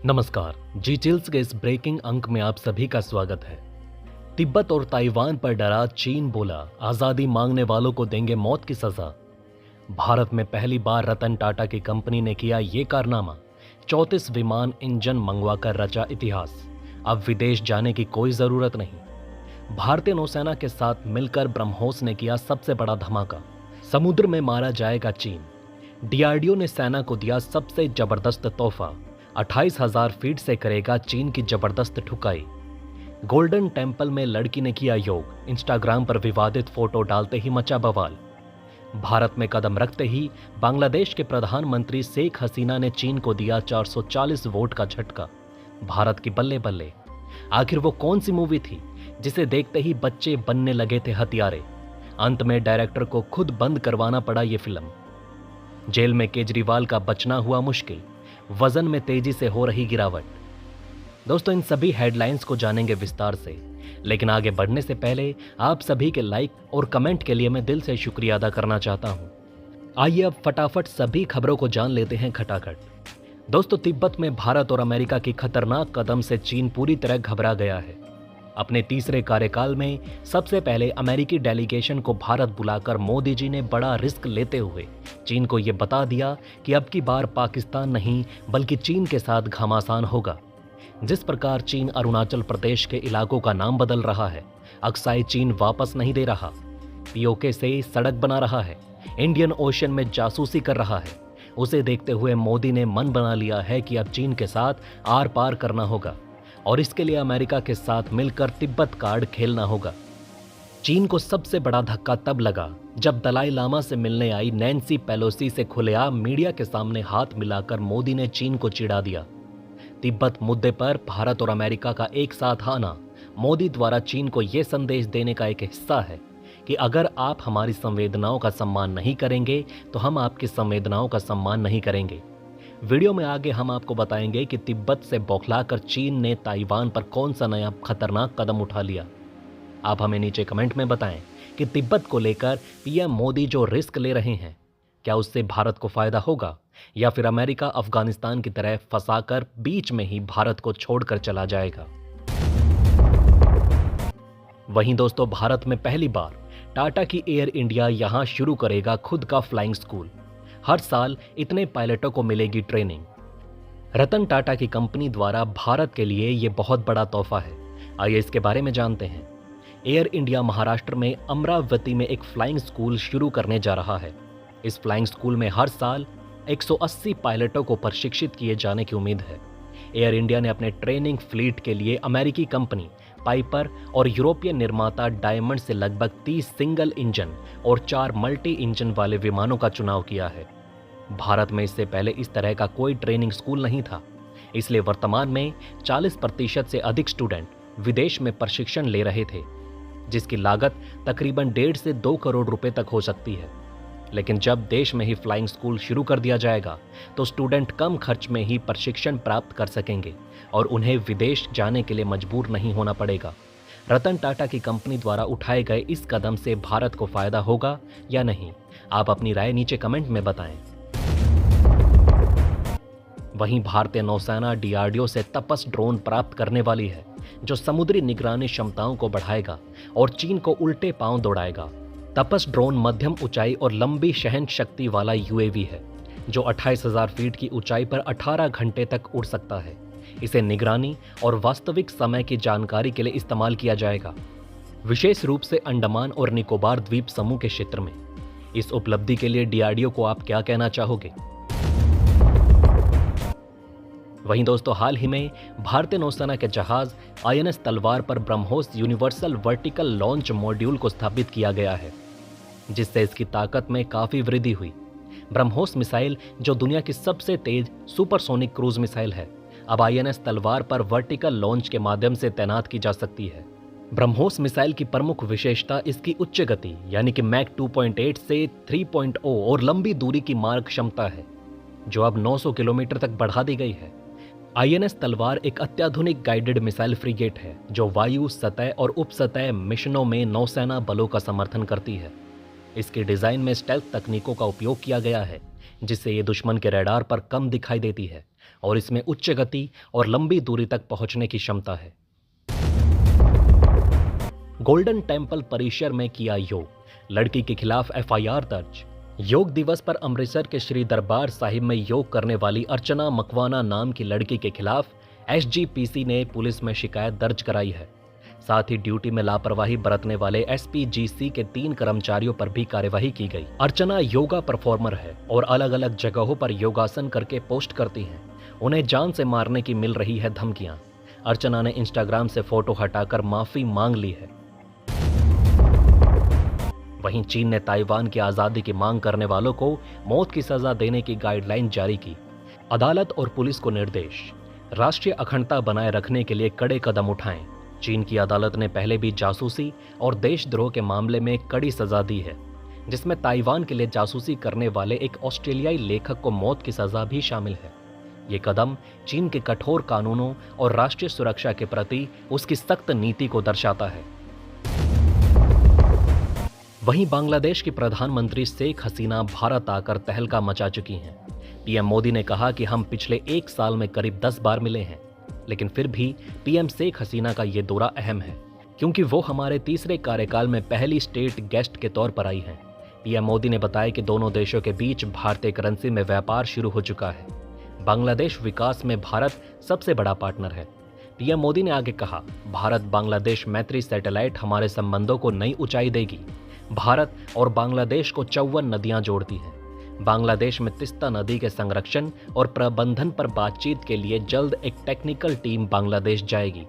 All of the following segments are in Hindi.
नमस्कार। जी चिल्स के इस ब्रेकिंग अंक में आप सभी का स्वागत है। तिब्बत और ताइवान पर डरा चीन, बोला आजादी मांगने वालों को देंगे मौत की सजा। भारत में पहली बार रतन टाटा की कंपनी ने किया ये कारनामा। 34 विमान इंजन मंगवाकर रचा इतिहास। अब विदेश जाने की कोई जरूरत नहीं। भारतीय नौसेना के साथ मिलकर ब्रह्मोस ने किया सबसे बड़ा धमाका। समुद्र में मारा जाएगा चीन। डीआरडीओ ने सेना को दिया सबसे जबरदस्त तोहफा। 28,000 फीट से करेगा चीन की जबरदस्त ठुकाई। गोल्डन टेम्पल में लड़की ने किया योग। इंस्टाग्राम पर विवादित फोटो डालते ही मचा बवाल। भारत में कदम रखते ही बांग्लादेश के प्रधानमंत्री शेख हसीना ने चीन को दिया 440 वोट का झटका। भारत की बल्ले बल्ले। आखिर वो कौन सी मूवी थी जिसे देखते ही बच्चे बनने लगे थे हथियारे। अंत में डायरेक्टर को खुद बंद करवाना पड़ा ये फिल्म। जेल में केजरीवाल का बचना हुआ मुश्किल। वजन में तेजी से हो रही गिरावट। दोस्तों, इन सभी हेडलाइंस को जानेंगे विस्तार से, लेकिन आगे बढ़ने से पहले आप सभी के लाइक और कमेंट के लिए मैं दिल से शुक्रिया अदा करना चाहता हूं। आइए अब फटाफट सभी खबरों को जान लेते हैं खटाखट। दोस्तों, तिब्बत में भारत और अमेरिका की खतरनाक कदम से चीन पूरी तरह घबरा गया है। अपने तीसरे कार्यकाल में सबसे पहले अमेरिकी डेलीगेशन को भारत बुलाकर मोदी जी ने बड़ा रिस्क लेते हुए चीन को यह बता दिया कि अब की बार पाकिस्तान नहीं बल्कि चीन के साथ घमासान होगा। जिस प्रकार चीन अरुणाचल प्रदेश के इलाकों का नाम बदल रहा है, अक्साई चीन वापस नहीं दे रहा, पीओके से सड़क बना रहा है, इंडियन ओशन में जासूसी कर रहा है, उसे देखते हुए मोदी ने मन बना लिया है कि अब चीन के साथ आर पार करना होगा और इसके लिए अमेरिका के साथ मिलकर तिब्बत कार्ड खेलना होगा। चीन को सबसे बड़ा धक्का तब लगा जब दलाई लामा से मिलने आई नैन्सी पेलोसी से खुलेआम मीडिया के सामने हाथ मिलाकर मोदी ने चीन को चिढ़ा दिया। तिब्बत मुद्दे पर भारत और अमेरिका का एक साथ आना मोदी द्वारा चीन को यह संदेश देने का एक हिस्सा है कि अगर आप हमारी संवेदनाओं का सम्मान नहीं करेंगे तो हम आपकी संवेदनाओं का सम्मान नहीं करेंगे। वीडियो में आगे हम आपको बताएंगे कि तिब्बत से बौखलाकर चीन ने ताइवान पर कौन सा नया खतरनाक कदम उठा लिया। आप हमें नीचे कमेंट में बताएं कि तिब्बत को लेकर पीएम मोदी जो रिस्क ले रहे हैं, क्या उससे भारत को फायदा होगा या फिर अमेरिका अफगानिस्तान की तरह फंसाकर बीच में ही भारत को छोड़कर चला जाएगा। वहीं दोस्तों, भारत में पहली बार टाटा की एयर इंडिया यहां शुरू करेगा खुद का फ्लाइंग स्कूल। हर साल इतने पायलटों को मिलेगी ट्रेनिंग। रतन टाटा की कंपनी द्वारा भारत के लिए यह बहुत बड़ा तोहफा है। आइए इसके बारे में जानते हैं। एयर इंडिया महाराष्ट्र में अमरावती में एक फ्लाइंग स्कूल शुरू करने जा रहा है। इस फ्लाइंग स्कूल में हर साल 180 पायलटों को प्रशिक्षित किए जाने की उम्मीद है। एयर इंडिया ने अपने ट्रेनिंग फ्लीट के लिए अमेरिकी कंपनी पाइपर और यूरोपियन निर्माता डायमंड से लगभग 30 सिंगल इंजन और 4 मल्टी इंजन वाले विमानों का चुनाव किया है। भारत में इससे पहले इस तरह का कोई ट्रेनिंग स्कूल नहीं था, इसलिए वर्तमान में 40% से अधिक स्टूडेंट विदेश में प्रशिक्षण ले रहे थे, जिसकी लागत तकरीबन 1.5 से 2 करोड़ रुपए तक हो सकती है। लेकिन जब देश में ही फ्लाइंग स्कूल शुरू कर दिया जाएगा तो स्टूडेंट कम खर्च में ही प्रशिक्षण प्राप्त कर सकेंगे और उन्हें विदेश जाने के लिए मजबूर नहीं होना पड़ेगा। रतन टाटा की कंपनी द्वारा उठाए गए इस कदम से भारत को फायदा होगा या नहीं, आप अपनी राय नीचे कमेंट में बताएं। वहीं भारतीय नौसेना डीआरडीओ से तपस ड्रोन प्राप्त करने वाली है, जो समुद्री निगरानी क्षमताओं को बढ़ाएगा और चीन को उल्टे पांव दौड़ाएगा। तपस ड्रोन मध्यम ऊंचाई और लंबी सहन शक्ति वाला यूएवी है, जो 28,000 फीट की ऊंचाई पर 18 घंटे तक उड़ सकता है। इसे निगरानी और वास्तविक समय की जानकारी के लिए इस्तेमाल किया जाएगा, विशेष रूप से अंडमान और निकोबार द्वीप समूह के क्षेत्र में। इस उपलब्धि के लिए डीआरडीओ को आप क्या कहना चाहोगे? वहीं दोस्तों, हाल ही में भारतीय नौसेना के जहाज आईएनएस तलवार पर BrahMos universal vertical launch module को स्थापित किया गया है, जिससे इसकी ताकत में काफी वृद्धि हुई। ब्रह्मोस मिसाइल, जो दुनिया की सबसे तेज सुपरसोनिक क्रूज मिसाइल है, अब आईएनएस तलवार पर वर्टिकल लॉन्च के माध्यम से तैनात की जा सकती है। ब्रह्मोस मिसाइल की प्रमुख विशेषता इसकी उच्च गति यानी कि मैक 2.8 से 3.0 और लंबी दूरी की मार क्षमता है, जो अब 900 किलोमीटर तक बढ़ा दी गई है। आईएनएस तलवार एक अत्याधुनिक गाइडेड मिसाइल फ्रिगेट है, जो वायु, सतह और उपसतह मिशनों में नौसेना बलों का समर्थन करती है। इसके डिजाइन में स्टेल्थ तकनीकों का उपयोग किया गया है, जिससे ये दुश्मन के रडार पर कम दिखाई देती है और इसमें उच्च गति और लंबी दूरी तक पहुंचने की क्षमता है। गोल्डन टेम्पल परिसर में किया योग, लड़की के खिलाफ एफआईआर दर्ज। योग दिवस पर अमृतसर के श्री दरबार साहिब में योग करने वाली अर्चना मकवाना नाम की लड़की के खिलाफ एसजीपीसी ने पुलिस में शिकायत दर्ज कराई है। साथ ही ड्यूटी में लापरवाही बरतने वाले एसपीजीसी के 3 कर्मचारियों पर भी कार्यवाही की गई। अर्चना योगा परफॉर्मर है और अलग अलग जगहों पर योगासन करके पोस्ट करती हैं। उन्हें जान से मारने की मिल रही है धमकियां। अर्चना ने इंस्टाग्राम से फोटो हटाकर माफी मांग ली है। वहीं चीन ने ताइवान की आजादी की मांग करने वालों को मौत की सजा देने की गाइडलाइन जारी की। अदालत और पुलिस को निर्देश, राष्ट्रीय अखंडता बनाए रखने के लिए कड़े कदम उठाएं। चीन की अदालत ने पहले भी जासूसी और देशद्रोह के मामले में कड़ी सजा दी है, जिसमें ताइवान के लिए जासूसी करने वाले एक ऑस्ट्रेलियाई लेखक को मौत की सजा भी शामिल है। ये कदम चीन के कठोर कानूनों और राष्ट्रीय सुरक्षा के प्रति उसकी सख्त नीति को दर्शाता है। वहीं बांग्लादेश की प्रधानमंत्री शेख हसीना भारत आकर तहलका मचा चुकी हैं। पीएम मोदी ने कहा कि हम पिछले 1 साल में करीब 10 बार मिले हैं, लेकिन फिर भी पीएम शेख हसीना का ये दौरा अहम है क्योंकि वो हमारे तीसरे कार्यकाल में पहली स्टेट गेस्ट के तौर पर आई हैं। पीएम मोदी ने बताया कि दोनों देशों के बीच भारतीय करेंसी में व्यापार शुरू हो चुका है। बांग्लादेश विकास में भारत सबसे बड़ा पार्टनर है। पीएम मोदी ने आगे कहा, भारत बांग्लादेश मैत्री सैटेलाइट हमारे संबंधों को नई ऊंचाई देगी। भारत और बांग्लादेश को 54 नदियां जोड़ती हैं। बांग्लादेश में तिस्ता नदी के संरक्षण और प्रबंधन पर बातचीत के लिए जल्द एक टेक्निकल टीम बांग्लादेश जाएगी।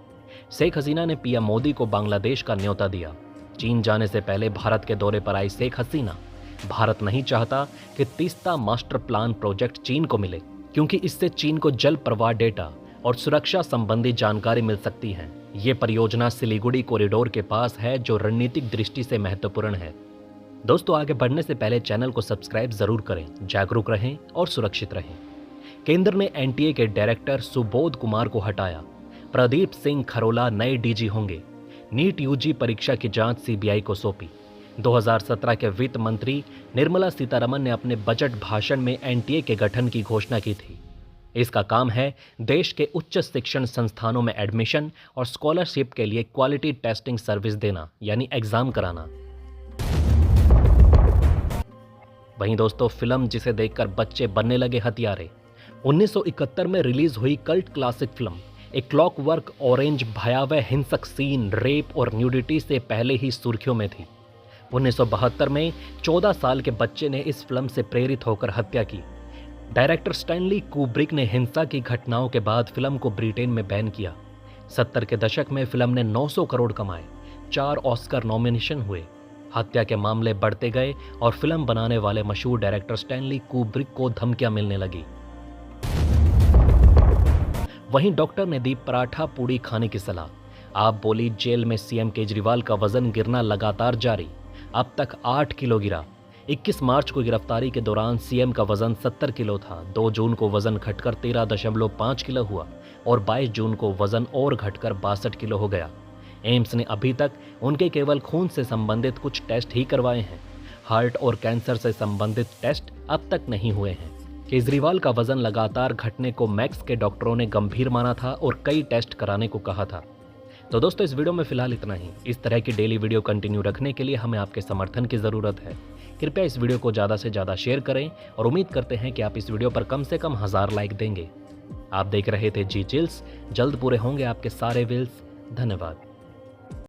शेख हसीना ने पीएम मोदी को बांग्लादेश का न्योता दिया। चीन जाने से पहले भारत के दौरे पर आई शेख हसीना, भारत नहीं चाहता कि तीस्ता मास्टर प्लान प्रोजेक्ट चीन को मिले, क्योंकि इससे चीन को जल प्रवाह डेटा और सुरक्षा संबंधी जानकारी मिल सकती है। ये परियोजना सिलीगुड़ी कॉरिडोर के पास है, जो रणनीतिक दृष्टि से महत्वपूर्ण है। दोस्तों, आगे बढ़ने से पहले चैनल को सब्सक्राइब जरूर करें, जागरूक रहें और सुरक्षित रहें। केंद्र ने एनटीए के डायरेक्टर सुबोध कुमार को हटाया। प्रदीप सिंह खरोला नए डीजी होंगे। नीट यूजी परीक्षा की जांच सीबीआई को सौंपी। 2017 के वित्त मंत्री निर्मला सीतारमण ने अपने बजट भाषण में एनटीए के गठन की घोषणा की थी। इसका काम है देश के उच्च शिक्षण संस्थानों में एडमिशन और स्कॉलरशिप के लिए क्वालिटी टेस्टिंग सर्विस देना, यानी एग्जाम कराना। वहीं दोस्तों, फिल्म जिसे देखकर बच्चे बनने लगे हथियारे। 1971 में रिलीज हुई कल्ट क्लासिक फिल्म ए क्लॉकवर्क ऑरेंज भयावह हिंसक सीन, रेप और न्यूडिटी से पहले ही सुर्खियों में थी। 1972 में 14 साल के बच्चे ने इस फिल्म से प्रेरित होकर हत्या की। डायरेक्टर स्टैनली कुब्रिक ने हिंसा की घटनाओं के बाद फिल्म को ब्रिटेन में बैन किया। 70 के दशक में फिल्म ने 900 करोड़ कमाए, 4 ऑस्कर नॉमिनेशन हुए। हत्या के मामले बढ़ते गए और फिल्म बनाने वाले मशहूर डायरेक्टर स्टैनली कुब्रिक को धमकियां मिलने लगी। वहीं डॉक्टर ने दी पराठा पूड़ी खाने की सलाह। आप बोली जेल में सीएम केजरीवाल का वजन गिरना लगातार जारी, अब तक 8 किलो गिरा। 21 मार्च को गिरफ्तारी के दौरान सीएम का वजन 70 किलो था। 2 जून को वजन घटकर 13.5 किलो हुआ और 22 जून को वजन और घटकर 62 किलो हो गया। एम्स ने अभी तक उनके केवल खून से संबंधित कुछ टेस्ट ही करवाए हैं। हार्ट और कैंसर से संबंधित टेस्ट अब तक नहीं हुए हैं। केजरीवाल का वजन लगातार घटने को मैक्स के डॉक्टरों ने गंभीर माना था और कई टेस्ट कराने को कहा था। तो दोस्तों, इस वीडियो में फिलहाल इतना ही। इस तरह की डेली वीडियो कंटिन्यू रखने के लिए हमें आपके समर्थन की ज़रूरत है। कृपया इस वीडियो को ज़्यादा से ज़्यादा शेयर करें और उम्मीद करते हैं कि आप इस वीडियो पर कम से कम 1000 लाइक देंगे। आप देख रहे थे जी चिल्स, जल्द पूरे होंगे आपके सारे विल्स। धन्यवाद।